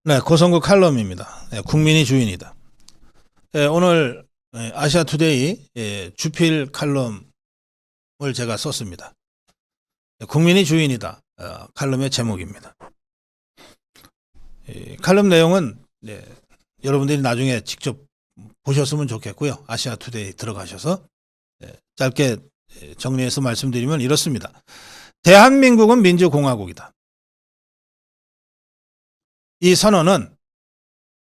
네, 고성구 칼럼입니다. 네, 국민이 주인이다. 네, 오늘 아시아투데이 주필 칼럼을 제가 썼습니다. 네, 국민이 주인이다. 칼럼의 제목입니다. 칼럼 내용은 여러분들이 나중에 직접 보셨으면 좋겠고요. 아시아투데이 들어가셔서 짧게 정리해서 말씀드리면 이렇습니다. 대한민국은 민주공화국이다. 이 선언은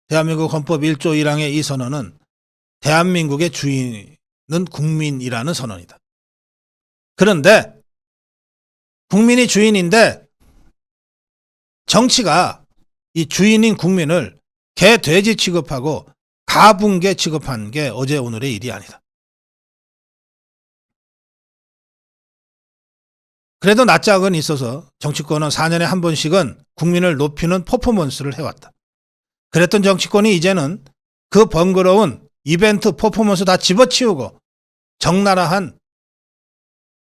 대한민국 헌법 1조 1항의 이 선언은 대한민국의 주인은 국민이라는 선언이다. 그런데 국민이 주인인데 정치가 이 주인인 국민을 개, 돼지 취급하고 가분개 취급한 게 어제 오늘의 일이 아니다. 그래도 낯짝은 있어서 정치권은 4년에 한 번씩은 국민을 높이는 퍼포먼스를 해왔다. 그랬던 정치권이 이제는 그 번거로운 이벤트 퍼포먼스 다 집어치우고 적나라한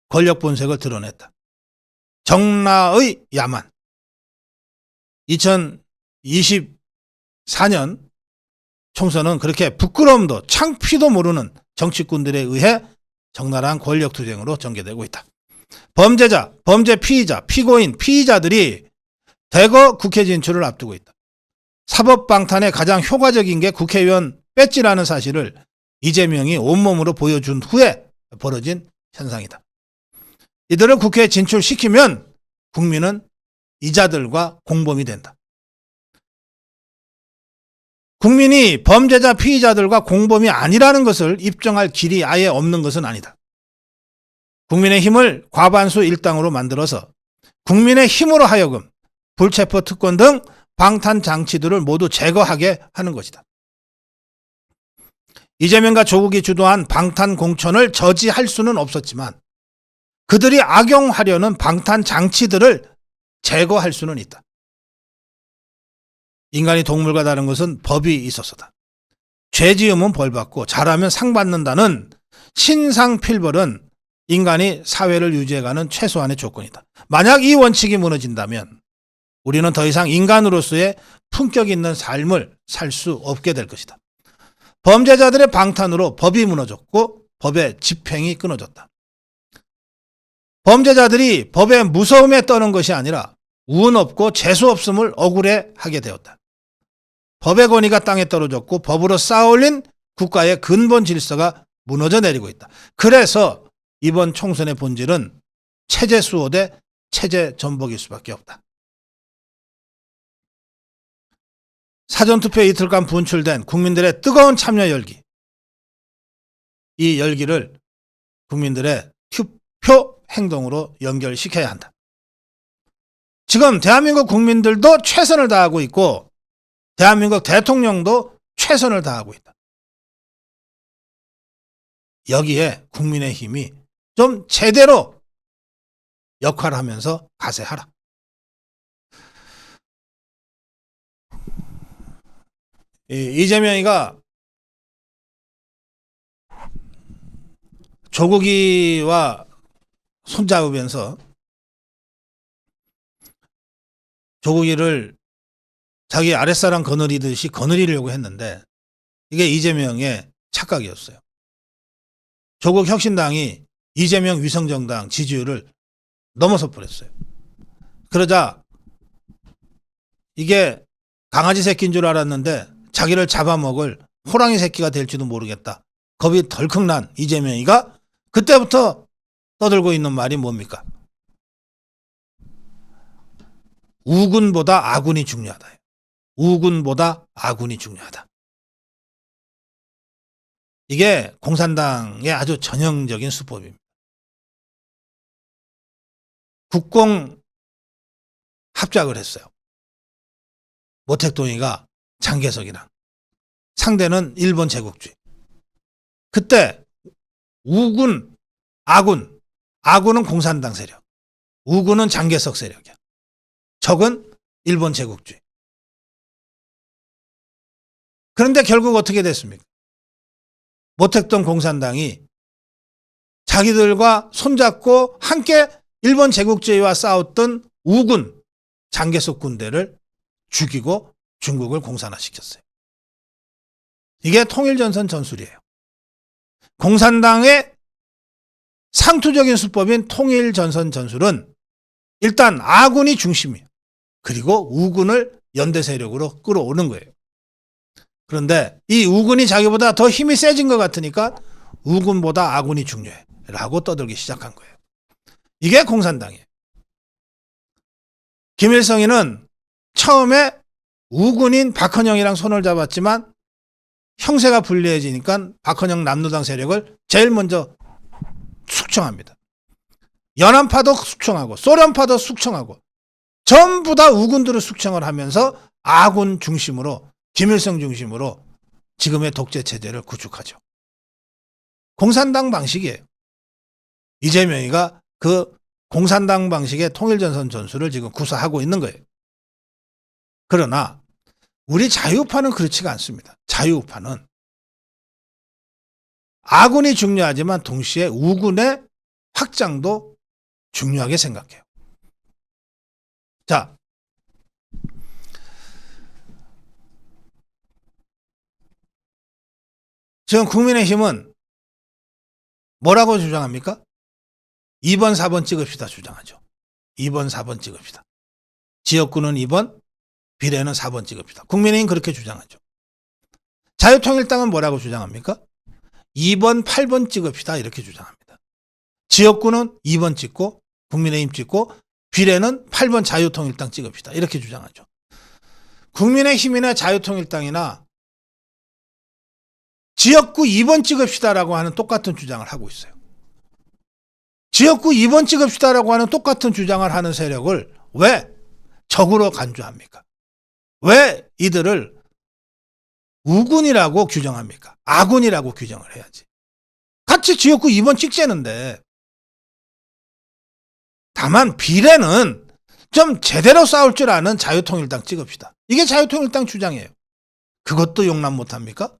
권력 본색을 드러냈다. 적나의 야만. 2024년 총선은 그렇게 부끄러움도 창피도 모르는 정치꾼들에 의해 적나라한 권력 투쟁으로 전개되고 있다. 범죄자, 범죄 피의자, 피고인, 피의자들이 대거 국회 진출을 앞두고 있다. 사법방탄의 가장 효과적인 게 국회의원 배지라는 사실을 이재명이 온몸으로 보여준 후에 벌어진 현상이다. 이들을 국회에 진출시키면 국민은 이자들과 공범이 된다. 국민이 범죄자 피의자들과 공범이 아니라는 것을 입증할 길이 아예 없는 것은 아니다. 국민의힘을 과반수 일당으로 만들어서 국민의 힘으로 하여금 불체포 특권 등 방탄 장치들을 모두 제거하게 하는 것이다. 이재명과 조국이 주도한 방탄 공천을 저지할 수는 없었지만 그들이 악용하려는 방탄 장치들을 제거할 수는 있다. 인간이 동물과 다른 것은 법이 있어서다. 죄 지으면 벌 받고 잘하면 상 받는다는 신상필벌은 인간이 사회를 유지해가는 최소한의 조건이다. 만약 이 원칙이 무너진다면 우리는 더 이상 인간으로서의 품격 있는 삶을 살 수 없게 될 것이다. 범죄자들의 방탄으로 법이 무너졌고 법의 집행이 끊어졌다. 범죄자들이 법의 무서움에 떠는 것이 아니라 운 없고 재수 없음을 억울해하게 되었다. 법의 권위가 땅에 떨어졌고 법으로 쌓아올린 국가의 근본 질서가 무너져 내리고 있다. 그래서 이번 총선의 본질은 체제 수호 대 체제 전복일 수밖에 없다. 사전투표 이틀간 분출된 국민들의 뜨거운 참여 열기. 이 열기를 국민들의 투표 행동으로 연결시켜야 한다. 지금 대한민국 국민들도 최선을 다하고 있고 대한민국 대통령도 최선을 다하고 있다. 여기에 국민의힘이 좀 제대로 역할하면서 가세하라. 이재명이가 조국이와 손잡으면서 조국이를 자기 아랫사람 거느리듯이 거느리려고 했는데 이게 이재명의 착각이었어요. 조국 혁신당이 이재명 위성정당 지지율을 넘어서 버렸어요. 그러자 이게 강아지 새끼인 줄 알았는데 자기를 잡아먹을 호랑이 새끼가 될지도 모르겠다. 겁이 덜컥 난 이재명이가 그때부터 떠들고 있는 말이 뭡니까? 우군보다 아군이 중요하다. 우군보다 아군이 중요하다. 이게 공산당의 아주 전형적인 수법입니다. 국공 합작을 했어요. 모택동이가 장개석이랑 상대는 일본 제국주의. 그때 우군, 아군은 공산당 세력, 우군은 장개석 세력이야. 적은 일본 제국주의. 그런데 결국 어떻게 됐습니까? 모택동 공산당이 자기들과 손잡고 함께 일본 제국주의와 싸웠던 우군, 장개석 군대를 죽이고 중국을 공산화시켰어요. 이게 통일전선 전술이에요. 공산당의 상투적인 수법인 통일전선 전술은 일단 아군이 중심이에요. 그리고 우군을 연대 세력으로 끌어오는 거예요. 그런데 이 우군이 자기보다 더 힘이 세진 것 같으니까 우군보다 아군이 중요해 라고 떠들기 시작한 거예요. 이게 공산당이에요. 김일성이는 처음에 우군인 박헌영이랑 손을 잡았지만 형세가 불리해지니까 박헌영 남로당 세력을 제일 먼저 숙청합니다. 연안파도 숙청하고 소련파도 숙청하고 전부 다 우군들을 숙청을 하면서 아군 중심으로 김일성 중심으로 지금의 독재체제를 구축하죠. 공산당 방식이에요. 이재명이가 그 공산당 방식의 통일전선 전술을 지금 구사하고 있는 거예요. 그러나 우리 자유파는 그렇지가 않습니다. 자유파는 아군이 중요하지만 동시에 우군의 확장도 중요하게 생각해요. 자, 지금 국민의힘은 뭐라고 주장합니까? 2번, 4번 찍읍시다 주장하죠. 2번, 4번 찍읍시다. 지역구는 2번, 비례는 4번 찍읍시다. 국민의힘 그렇게 주장하죠. 자유통일당은 뭐라고 주장합니까? 2번, 8번 찍읍시다 이렇게 주장합니다. 지역구는 2번 찍고 국민의힘 찍고 비례는 8번 자유통일당 찍읍시다 이렇게 주장하죠. 국민의힘이나 자유통일당이나 지역구 2번 찍읍시다라고 하는 똑같은 주장을 하고 있어요. 지역구 2번 찍읍시다라고 하는 똑같은 주장을 하는 세력을 왜 적으로 간주합니까? 왜 이들을 우군이라고 규정합니까? 아군이라고 규정을 해야지. 같이 지역구 2번 찍자는데 다만 비례는 좀 제대로 싸울 줄 아는 자유통일당 찍읍시다. 이게 자유통일당 주장이에요. 그것도 용납 못합니까?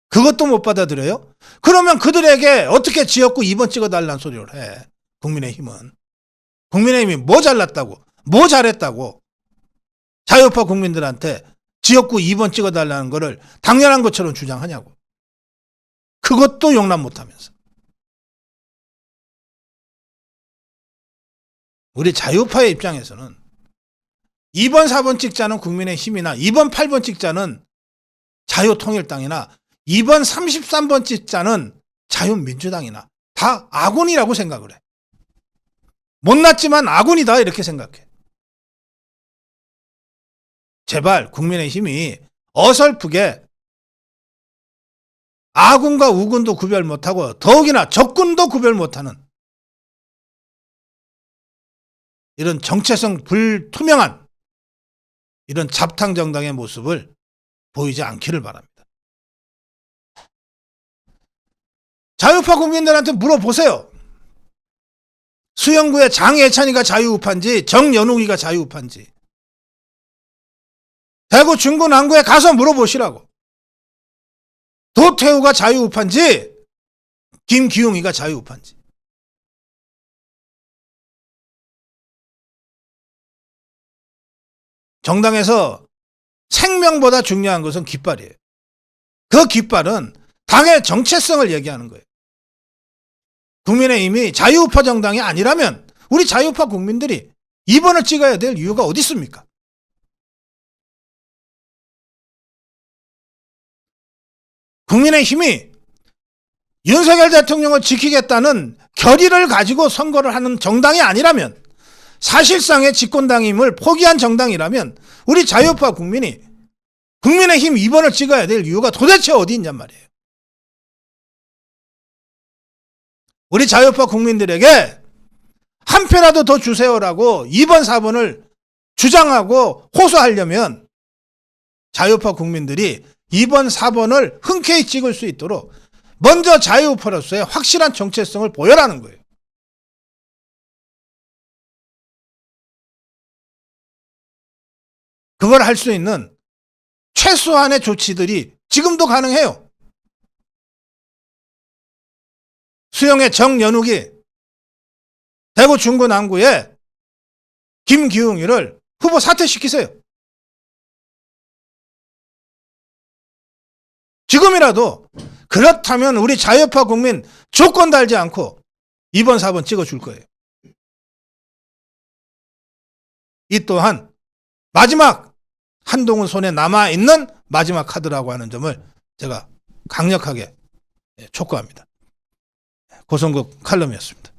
그것도 못 받아들여요? 그러면 그들에게 어떻게 지역구 2번 찍어달라는 소리를 해? 국민의힘은. 국민의힘이 뭐 잘났다고, 뭐 잘했다고 자유파 국민들한테 지역구 2번 찍어달라는 거를 당연한 것처럼 주장하냐고. 그것도 용납 못하면서. 우리 자유파의 입장에서는 2번, 4번 찍자는 국민의힘이나 2번, 8번 찍자는 자유통일당이나 2번, 33번 찍자는 자유민주당이나 다 아군이라고 생각을 해. 못났지만 아군이다 이렇게 생각해. 제발 국민의힘이 어설프게 아군과 우군도 구별 못하고 더욱이나 적군도 구별 못하는 이런 정체성 불투명한 이런 잡탕정당의 모습을 보이지 않기를 바랍니다. 자유파 국민들한테 물어보세요. 수영구의 장예찬이가 자유우파인지 정연욱이가 자유우파인지 대구 중구 남구에 가서 물어보시라고. 도태우가 자유우파인지 김기웅이가 자유우파인지. 정당에서 생명보다 중요한 것은 깃발이에요. 그 깃발은 당의 정체성을 얘기하는 거예요. 국민의힘이 자유우파 정당이 아니라면 우리 자유파 국민들이 2번을 찍어야 될 이유가 어디 있습니까? 국민의힘이 윤석열 대통령을 지키겠다는 결의를 가지고 선거를 하는 정당이 아니라면 사실상의 집권당임을 포기한 정당이라면 우리 자유파 국민이 국민의힘 2번을 찍어야 될 이유가 도대체 어디 있냔 말이에요. 우리 자유파 국민들에게 한 표라도 더 주세요라고 2번, 4번을 주장하고 호소하려면 자유파 국민들이 2번, 4번을 흔쾌히 찍을 수 있도록 먼저 자유파로서의 확실한 정체성을 보여라는 거예요. 그걸 할 수 있는 최소한의 조치들이 지금도 가능해요. 수영의 정연욱이 대구 중구 남구에 김기웅이를 후보 사퇴시키세요. 지금이라도 그렇다면 우리 자유파 국민 조건 달지 않고 2번, 4번 찍어줄 거예요. 이 또한 마지막 한동훈 손에 남아있는 마지막 카드라고 하는 점을 제가 강력하게 촉구합니다. 고성국 칼럼이었습니다.